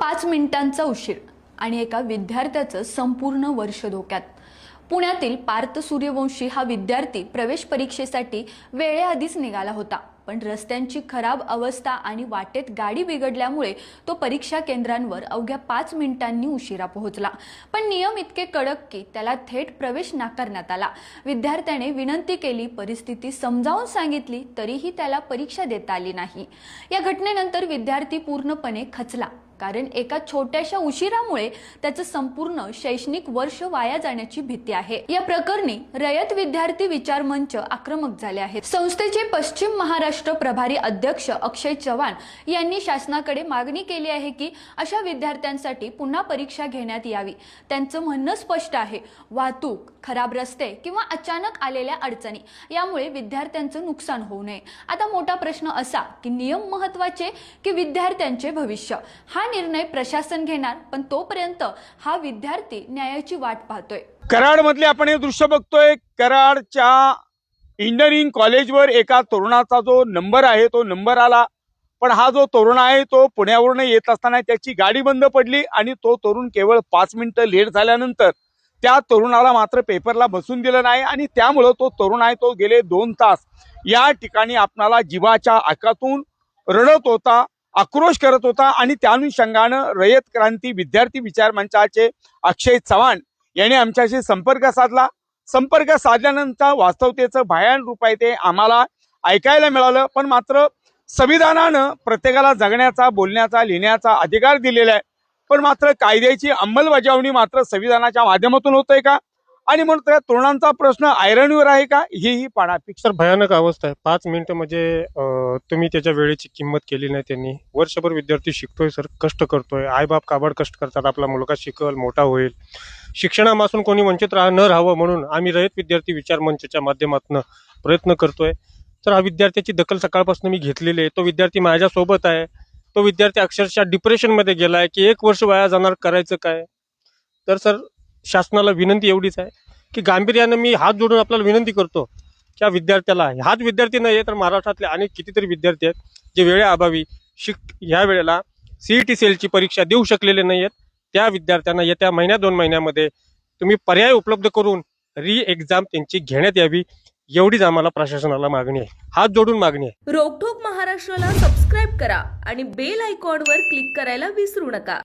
5 मिनिटांचा उशीर आणि एका विद्यार्थ्याचं संपूर्ण वर्ष धोक्यात। पुण्यातील पार्थ सूर्यवंशी हा विद्यार्थी प्रवेश परीक्षेसाठी वेळेआधीच निघाला होता, पण रस्त्यांची खराब अवस्था आणि वाटेत गाडी बिघडल्यामुळे तो परीक्षा केंद्रांवर अवघ्या 5 मिनिटांनी उशिरा पोहोचला। पण नियम इतके कडक की त्याला थेट प्रवेश नाकारण्यात आला। विद्यार्थ्याने विनंती केली, परिस्थिती समजावून सांगितली, तरीही त्याला परीक्षा देता आली नाही। या घटनेनंतर विद्यार्थी पूर्णपणे खचला, कारण एका छोट्याशा उशिरामुळे त्याचं संपूर्ण शैक्षणिक वर्ष वाया जाण्याची भीती आहे। या प्रकरणी रयत विद्यार्थी विचार मंच आक्रमक झाले आहेत। संस्थेचे पश्चिम महाराष्ट्र प्रभारी अध्यक्ष अक्षय चव्हाण यांनी शासनाकडे मागणी केली आहे की अशा विद्यार्थ्यांसाठी पुन्हा परीक्षा घेण्यात यावी। त्यांचं म्हणणं स्पष्ट आहे, वाहतूक, खराब रस्ते किंवा अचानक आलेल्या अडचणी यामुळे विद्यार्थ्यांचं नुकसान होऊ नये। आता मोठा प्रश्न असा की नियम महत्त्वाचे की विद्यार्थ्यांचे भविष्य? हा निर्णय प्रशासन घेणार, पण तोपर्यंत हा विद्यार्थी न्यायाची वाट पाहतोय। कराड मधले आपण हे दृश्य बघतोय। कराडच्या इंजिनिअरिंग कॉलेजवर एका तरुणाचा जो नंबर आहे तो नंबर आला, पण हा जो तरुण आहे तो पुण्यावरून येत असताना त्याची गाडी बंद पडली आणि तो तरुण केवळ 5 मिनिटं लेट झाल्यानंतर त्या तरुणाला मात्र पेपरला बसून दिलं नाही आणि त्यामुळे तो तरुण आहे तो गेले 2 तास या ठिकाणी आपणाला जीवाच्या आकातून रडत होता, आक्रोश करत होता। आणि त्या अनुषंगानं रयत क्रांती विद्यार्थी विचार मंचाचे अक्षय चव्हाण यांनी आमच्याशी संपर्क साधला। संपर्क साधल्यानंतर वास्तवतेचं भयान रूप आहे ते आम्हाला ऐकायला मिळालं। पण मात्र संविधानानं प्रत्येकाला जगण्याचा, बोलण्याचा, लिहिण्याचा अधिकार दिलेला आहे, पण मात्र कायद्याची अंमलबजावणी मात्र संविधानाच्या माध्यमातून होतंय का? आणि म्हणून त्या तरुणांचा प्रश्न ऐरणीवर आहे का, ही पाडापिक सर भयानक अवस्था आहे। 5 मिनिटं म्हणजे तुम्ही त्याच्या वेळेची किंमत केली नाही त्यांनी। वर्षभर विद्यार्थी शिकतोय सर, कष्ट करतोय, आईबाप काबाड कष्ट करतात, आपला मुलगा शिकल, मोठा होईल, शिक्षणापासून कोणी वंचित न राहावं म्हणून आम्ही रयत विद्यार्थी विचार मंचाच्या माध्यमातून प्रयत्न करतोय। तर हा विद्यार्थ्याची दखल सकाळपासून मी घेतलेली आहे। तो विद्यार्थी माझ्यासोबत आहे। तो विद्यार्थी अक्षरशः डिप्रेशनमध्ये गेलाय की 1 वर्ष वाया जाणार, करायचं काय? तर सर शासनाला विनंती एवढीच आहे की गांभीर्यानं मी हात जोडून आपल्याला विनंती करतो की या विद्यार्थ्याला, हाच विद्यार्थी नाही तर महाराष्ट्रातले अनेक कितीतरी विद्यार्थी आहेत जे वेळेअभावी ह्या वेळेला CET सेलची परीक्षा देऊ शकलेले नाही आहेत। त्या विद्यार्थ्यांना येत्या महिन्या 2 महिन्यामध्ये तुम्ही पर्याय उपलब्ध करून एक्झाम त्यांची घेण्यात यावी, एवढीच आम्हाला प्रशासनाला मागणी आहे, हात जोडून मागणी आहे। रोकठोक महाराष्ट्राला सबस्क्राईब करा आणि बेल आयकॉनवर क्लिक करायला विसरू नका।